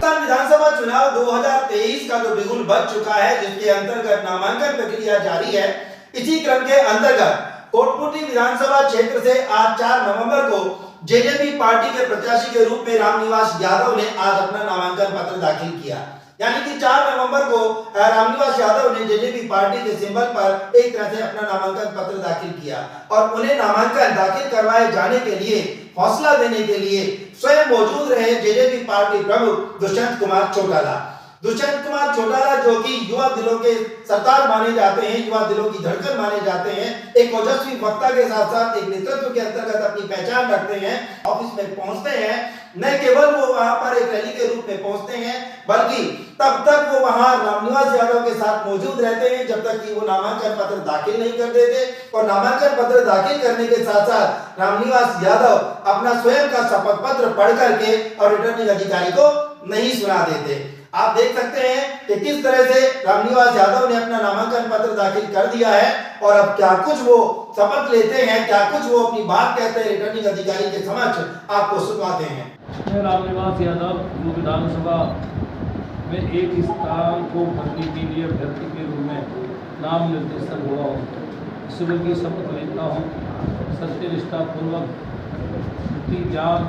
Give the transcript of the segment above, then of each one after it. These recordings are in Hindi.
राजस्थान विधानसभा चुनाव 2023 का जो बिगुल बज चुका है, जिसके अंतर्गत नामांकन प्रक्रिया जारी है। इसी क्रम के अंतर्गत कोटपुतली विधानसभा क्षेत्र से आज 4 नवंबर को जेजेपी पार्टी के प्रत्याशी के रूप में रामनिवास यादव ने आज अपना नामांकन पत्र दाखिल किया। यानी कि 4 नवंबर को रामनिवास यादव ने जेजेपी पार्टी के सिंबल पर एक तरह से अपना नामांकन पत्र दाखिल किया और उन्हें नामांकन दाखिल करवाए जाने के लिए हौसला देने के लिए स्वयं मौजूद रहे जेजेपी पार्टी प्रमुख दुष्यंत कुमार चौटाला। दुष्यंत कुमार चौटाला जो कि युवा दिलों के सरदार माने जाते हैं, युवा दिलों की धड़कन माने जाते हैं, एक ओजस्वी वक्ता के साथ साथ एक नेतृत्व के अंतर्गत अपनी पहचान रखते हैं। ऑफिस में पहुंचते हैं, न केवल वो वहां पर एक रैली के रूप में पहुंचते हैं, बल्कि तब तक वो वहां रामनिवास यादव के साथ मौजूद रहते हैं जब तक कि वो नामांकन पत्र दाखिल नहीं कर देते। और नामांकन पत्र दाखिल करने के साथ साथ रामनिवास यादव अपना स्वयं का शपथ पत्र पढ़ करके और रिटर्निंग अधिकारी को नहीं सुना देते। आप देख सकते हैं कि किस तरह से रामनिवास यादव ने अपना नामांकन पत्र दाखिल कर दिया है और अब क्या कुछ वो शपथ लेते हैं, क्या कुछ वो अपनी बात कहते हैं रिटर्निंग अधिकारी के समक्ष, आपको सुनवाते हैं। मैं रामनिवास यादव विधानसभा में एक स्थान को भरने के लिए अभ्यर्थी के रूप में नाम निर्देशन हुआ हूँ। सुबह की शपथ लेता हूँ, सत्य निष्ठा पूर्वक जान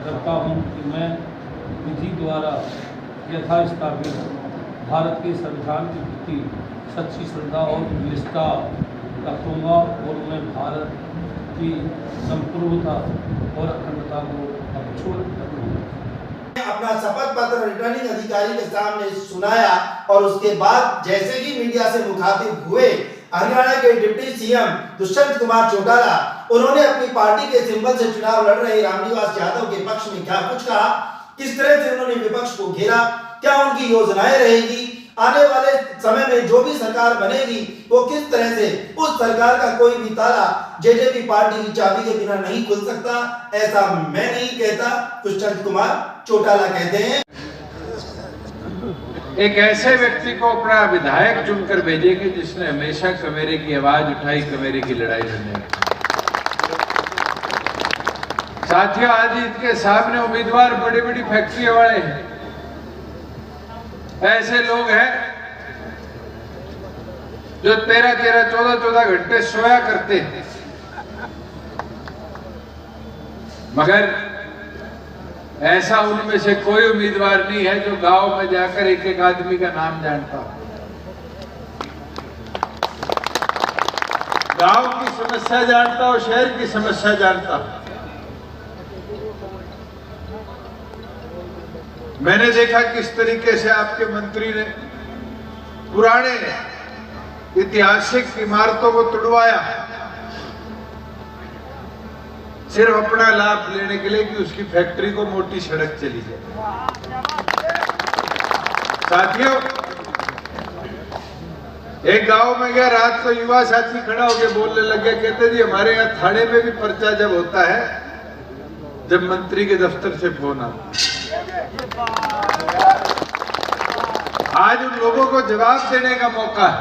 रखता हूँ कि मैं विधि द्वारा यथास्थापित भारत के संविधान के प्रति सच्ची श्रद्धा और निष्ठा रखूँगा और मैं भारत की संप्रभुता और अखंडता को अक्षुण्ण रखूँगा। अपना शपथ पत्र रिटर्निंग अधिकारी के सामने सुनाया और उसके बाद जैसे ही मीडिया से मुखातिब हुए हरियाणा के डिप्टी सीएम दुष्यंत कुमार चौटाला, उन्होंने अपनी पार्टी के सिंबल से चुनाव लड़ रहे रामनिवास यादव के पक्ष में क्या कुछ कहा, किस तरह से उन्होंने विपक्ष को घेरा, क्या उनकी योजनाएं रहेगी, आने वाले समय में जो भी सरकार बनेगी वो किस तरह से उस सरकार का कोई भी ताला जेजेपी पार्टी की चाबी के बिना नहीं खुल सकता, ऐसा मैं नहीं कहता, दुष्यंत कुमार चौटाला कहते हैं। एक ऐसे व्यक्ति को अपना विधायक चुनकर भेजेंगे जिसने हमेशा कमेरे की आवाज उठाई, कमेरे की लड़ाई लड़ने। साथियों, आज इनके सामने उम्मीदवार बड़ी बड़ी फैक्ट्रियों वाले हैं, ऐसे लोग हैं जो 13-13, 14-14 घंटे सोया करते हैं, मगर ऐसा उनमें से कोई उम्मीदवार नहीं है जो गांव में जाकर एक एक आदमी का नाम जानता हो, गांव की समस्या जानता हो, शहर की समस्या जानता हो। मैंने देखा किस तरीके से आपके मंत्री ने पुराने ऐतिहासिक इमारतों को तुड़वाया, सिर्फ अपना लाभ लेने के लिए कि उसकी फैक्ट्री को मोटी सड़क चली जाए। साथियों, एक गांव में गया, रात को युवा साथी खड़ा होकर बोलने लग गया, कहते जी हमारे यहाँ थाने में भी पर्चा जब होता है जब मंत्री के दफ्तर से फोन आता। आज उन लोगों को जवाब देने का मौका है,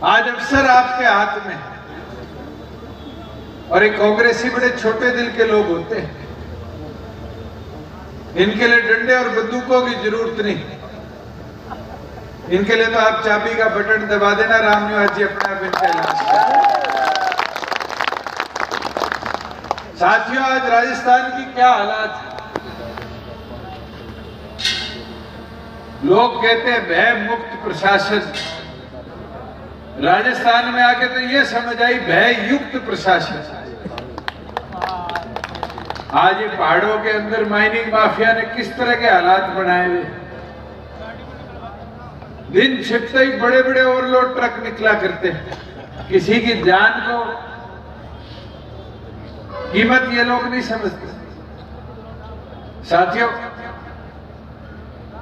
आज अवसर आपके हाथ में है। और एक कांग्रेसी बड़े छोटे दिल के लोग होते हैं, इनके लिए डंडे और बंदूकों की जरूरत नहीं, इनके लिए तो आप चाबी का बटन दबा देना, रामनिवास जी अपने आप इनका इलाज करें। साथियों, आज राजस्थान की क्या हालात है, लोग कहते हैं भय मुक्त प्रशासन, राजस्थान में आके तो ये समझ आई भय युक्त प्रशासन। आज ये पहाड़ों के अंदर माइनिंग माफिया ने किस तरह के हालात बनाए हुए, दिन छिपते ही बड़े बड़े ओवरलोड ट्रक निकला करते हैं, किसी की जान को कीमत ये लोग नहीं समझते। साथियों,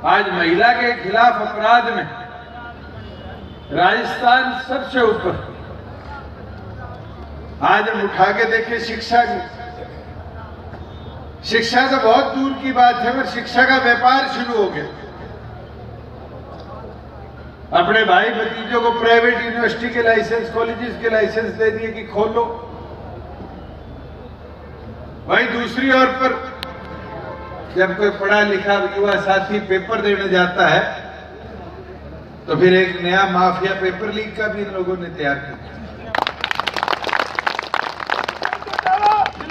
आज महिला के खिलाफ अपराध में राजस्थान सबसे ऊपर। आज हम उठा के देखें शिक्षा की, शिक्षा तो बहुत दूर की बात है, पर शिक्षा का व्यापार शुरू हो गया। अपने भाई भतीजों को प्राइवेट यूनिवर्सिटी के लाइसेंस, कॉलेजेस के लाइसेंस दे दिए कि खोलो। वहीं दूसरी ओर पर जब कोई पढ़ा लिखा युवा साथी पेपर देने जाता है तो फिर एक नया माफिया पेपर लीक का भी इन लोगों ने तैयार किया।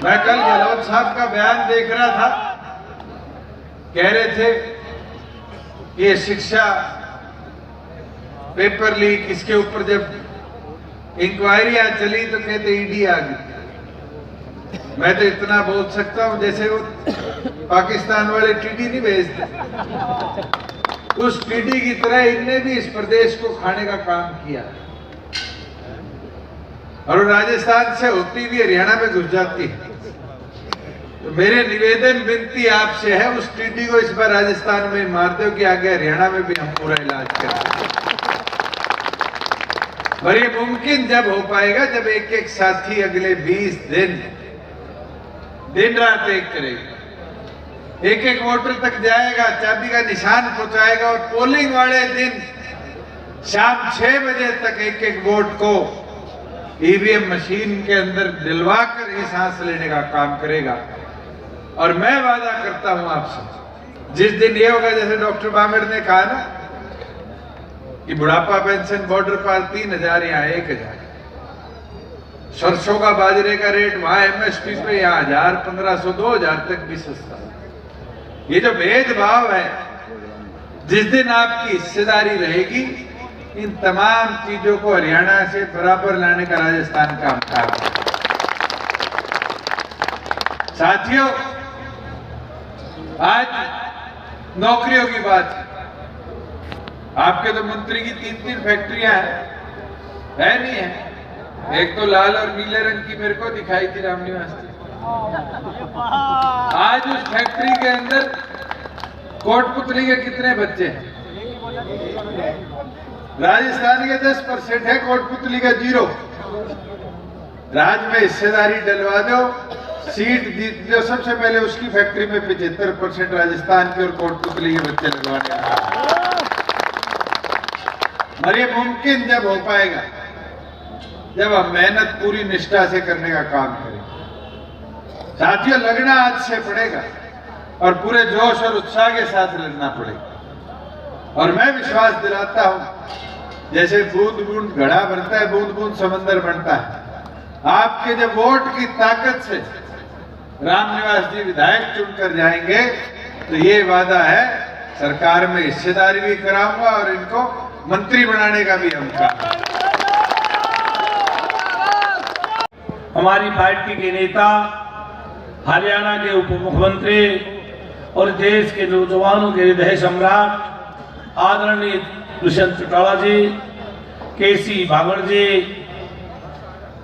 मैं कल गहलोत साहब का बयान देख रहा था, कह रहे थे ये शिक्षा पेपर लीक, इसके ऊपर जब इंक्वायरियां चली तो कहते ईडी आ गई। मैं तो इतना बोल सकता हूं जैसे वो पाकिस्तान वाले टीडी नहीं भेजते, उस टीडी की तरह इनने भी इस प्रदेश को खाने का काम किया और राजस्थान से होती हुई हरियाणा में घुस जाती है। तो मेरे निवेदन विनती आपसे है, उस टीडी को इस बार राजस्थान में मार दो कि आगे हरियाणा में भी हम पूरा इलाज करें। और ये मुमकिन जब हो पाएगा जब एक एक साथी अगले 20 दिन रात एक करेगा, एक एक वोटर तक जाएगा, चाबी का निशान पहुंचाएगा और पोलिंग वाले दिन शाम 6 बजे तक एक एक वोट को ईवीएम मशीन के अंदर दिलवाकर ही सांस लेने का काम करेगा। और मैं वादा करता हूं आपसे, जिस दिन ये होगा, जैसे डॉक्टर बामेर ने कहा ना कि बुढ़ापा पेंशन बॉर्डर पर 3000 यहाँ 1000, सरसों का बाजरे का रेट वहां एमएसपी पे यहाँ 1000, 1500, 2000 तक भी सस्ता। ये जो भेदभाव है, जिस दिन आपकी हिस्सेदारी रहेगी, इन तमाम चीजों को हरियाणा से बराबर लाने का राजस्थान का काम है। साथियों, आज नौकरियों की बात है। आपके तो मंत्री की 3-3 फैक्ट्रियां है नहीं है? एक तो लाल और नीले रंग की मेरे को दिखाई थी रामनिवास की। आज उस फैक्ट्री के अंदर कोटपुतली के कितने बच्चे हैं? राजस्थान के 10% है, कोटपुतली का 0। राज्य में हिस्सेदारी डलवा दो, सीट जीत दो, सबसे पहले उसकी फैक्ट्री में 75% राजस्थान के और कोटपुतली के बच्चे लगवाने का। और ये मुमकिन जब हो पाएगा जब हम मेहनत पूरी निष्ठा से करने का काम करें। साथियों, लगना आज से पड़ेगा और पूरे जोश और उत्साह के साथ लगना पड़ेगा। और मैं विश्वास दिलाता हूं, जैसे बूंद बूंद घड़ा बनता है, बूंद बूंद समंदर बनता है। आपके जब वोट की ताकत से रामनिवास जी विधायक चुनकर जाएंगे तो ये वादा है, सरकार में हिस्सेदारी भी कराऊंगा और इनको मंत्री बनाने का भी हम काम। हमारी पार्टी के नेता, हरियाणा के उप मुख्यमंत्री और देश के नौजवानों के हृदय सम्राट आदरणीय दुष्यंत चौटाला जी, केसी भागड़ जी,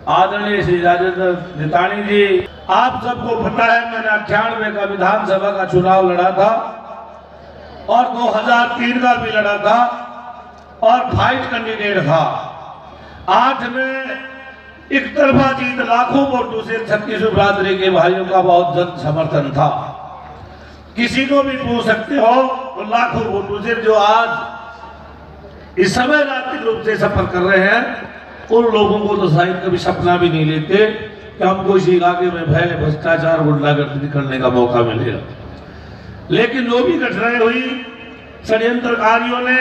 आदरणीय श्री राजेंद्र नितानी जी, आप सबको पता है मैंने 98 का विधानसभा का चुनाव लड़ा था और 2003 का भी लड़ा था और फाइट कैंडिडेट था। 8 में एक तरफा जीत, लाखों वोटों से छत्तीसगढ़ बिरादरी के भाइयों का बहुत जन समर्थन था। किसी को भी पूछ सकते हो, तो लाखों वोटों से जो आज इस समय राजनीतिक रूप से सफर कर रहे हैं, उन लोगों को तो शायद कभी सपना भी नहीं लेते कि हमको इस इलाके में भय, भ्रष्टाचार, गुंडागर्दी करने का मौका मिलेगा। लेकिन जो भी घटनाएं हुई, षड्यंत्रकारियों ने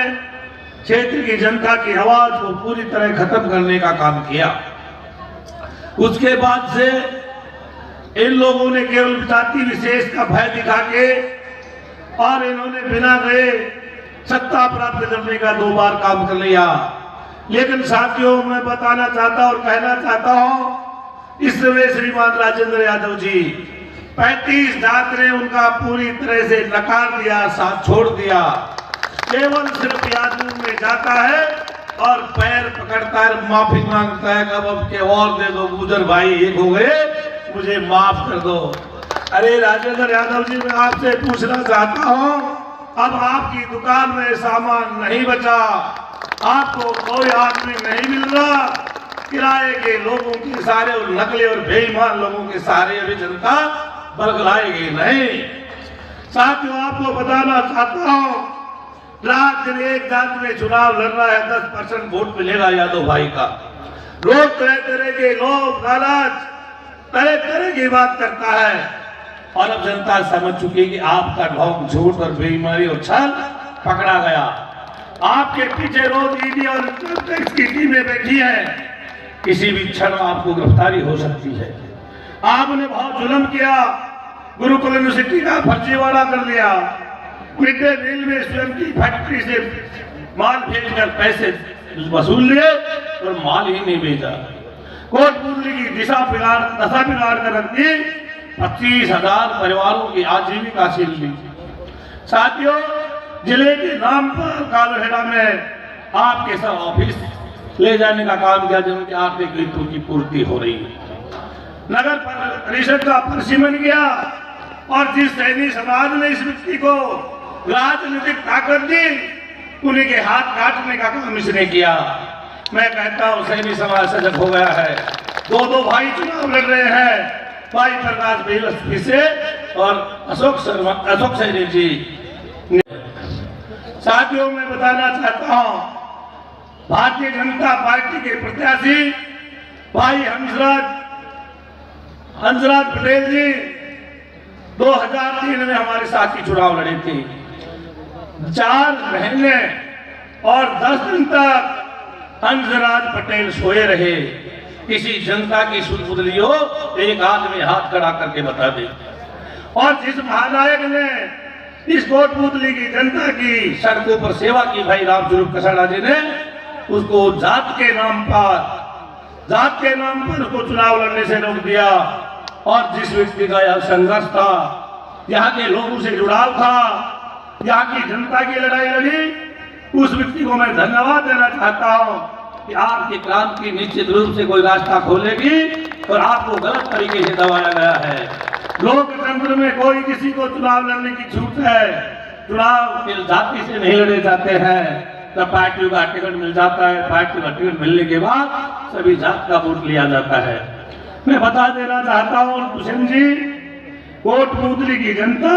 क्षेत्र की जनता की आवाज को पूरी तरह खत्म करने का काम किया। उसके बाद से इन लोगों ने केवल जाति विशेष का भय दिखा के और इन्होंने बिना गए सत्ता प्राप्त करने का 2 बार काम कर लिया। लेकिन साथियों, मैं बताना चाहता और कहना चाहता हूं, इस समय श्रीमान राजेंद्र यादव जी 35 जात ने उनका पूरी तरह से नकार दिया, साथ छोड़ दिया। केवल सिर्फ यादव में जाता है और पैर पकड़ता है, माफी मांगता है, अब के और दे दो, गुजर भाई एक हो गए, मुझे माफ कर दो। अरे राजेंद्र यादव जी, मैं आपसे पूछना चाहता हूं, अब आपकी दुकान में सामान नहीं बचा, आपको कोई आदमी नहीं मिल रहा, किराए के लोगों के सारे और नकली और बेईमान लोगों के सारे अभी जनता बरगलाएगी नहीं। साथियों, आपको बताना चाहता हूं, रात दिन एक जात में चुनाव लड़ रहा है, 10% वोट मिलेगा यादव भाई का। लोग तरह तरह के लोग लालच तरह तरह की बात करता है। और अब जनता समझ चुकी है कि आपका ढोंग, झूठ और बेईमानी और छल पकड़ा गया। आपके पीछे रोज ईडी और इनकम टैक्स की टीमें बैठी है, किसी भी क्षण आपको गिरफ्तारी हो सकती है। आपने बहुत जुल्म किया, गुरुकुल यूनिवर्सिटी का फर्जीवाड़ा कर लिया, मिड डे मील में स्वयं की फैक्ट्री से माल भेजकर पैसे वसूल लिए और माल ही नहीं भेजा। कोटपूतली की दशा बिगाड़ कर रख दी, 25,000 परिवारों की आजीविका छीन ली। साथियों, जिले के नाम पर कालहेड़ा में आपके सब ऑफिस ले जाने का काम किया, जिनके आर्थिक हितों की पूर्ति हो रही है। नगर परिषद का परिसीमन किया और जिस सैनी समाज ने इस व्यक्ति को राजनीतिक ताकत दी, उन्हीं के हाथ काटने का काम इसने किया। मैं कहता हूं सैनी समाज सजग हो गया है। दो भाई चुनाव लड़ रहे हैं, भाई प्रकाश बेलस्पी से और अशोक सैनी जी। साथियों, मैं बताना चाहता हूं, भारतीय जनता पार्टी के प्रत्याशी भाई हंसराज पटेल जी 2003 में हमारे साथ ही चुनाव लड़े थे। 4 महीने और 10 दिन तक हंसराज पटेल सोए रहे। किसी जनता की सुध-बुध लियो, एक आदमी हाथ खड़ा करके बता दे। और जिस महानायक ने इस कोटपूतली की जनता की सड़कों पर सेवा की, भाई रामस्वरूप कसाड़ा जी ने, उसको जात के नाम पर उसको चुनाव लड़ने से रोक दिया। और जिस व्यक्ति का यह संघर्ष था, यहाँ के लोगों से जुड़ाव था, यहाँ की जनता की लड़ाई लड़ी, उस व्यक्ति को मैं धन्यवाद देना चाहता हूँ कि आपकी क्रांति निश्चित रूप से कोई रास्ता खोलेगी और आपको गलत तरीके से दबाया गया है। लोकतंत्र में कोई किसी को चुनाव लड़ने की छूट है। चुनाव जाति से नहीं लड़े जाते हैं, तब पार्टियों का टिकट मिल जाता है, पार्टी का टिकट मिलने के बाद सभी जात का वोट लिया जाता है। मैं बता देना चाहता हूँ हुसैन जी, कोटपूतली की जनता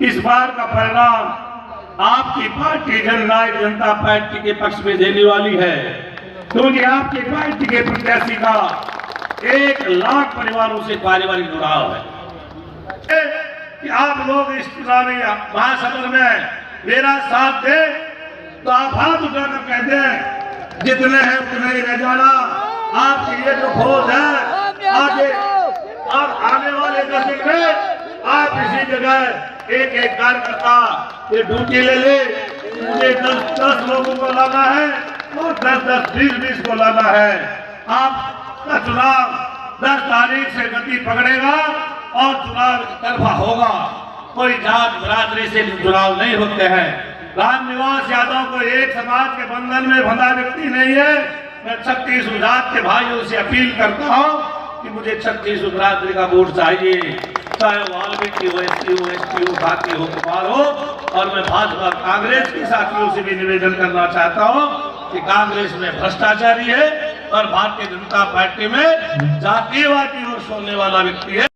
इस बार का परिणाम आपकी पार्टी जननायक जनता पार्टी के पक्ष में देने वाली है, क्योंकि आपकी पार्टी के प्रत्याशी का 1 लाख परिवारों से पारिवारिक जुड़ाव है। कि आप लोग इस चुनावी महासभा में मेरा साथ दे तो आप हाथ उठाकर कहते हैं जितने हैं उतने ही रह जाना। आपकी ये जो फौज है, आगे और आने वाले दशक में आप इसी जगह एक कार्यकर्ता ये ड्यूटी ले ले। मुझे 10 लोगों को लाना है और 10, 20 को लाना है। आपका चुनाव 10 तारीख से गति पकड़ेगा और चुनाव तरफा होगा। कोई जात बरादरी से चुनाव नहीं होते हैं। रामनिवास यादव को एक समाज के बंधन में बंधा व्यक्ति नहीं है। मैं 36 जात के भाइयों से अपील करता हूँ कि मुझे 36 बरादरी का वोट चाहिए, चाहे वाल्मीकि हो, एसटी हो, एसटी हो, बाकी हो, कुमार हो। और मैं भाजपा कांग्रेस के साथियों से भी निवेदन करना चाहता हूँ कि कांग्रेस में भ्रष्टाचारी है और भारतीय जनता पार्टी में जातिवादी और सोने वाला व्यक्ति है।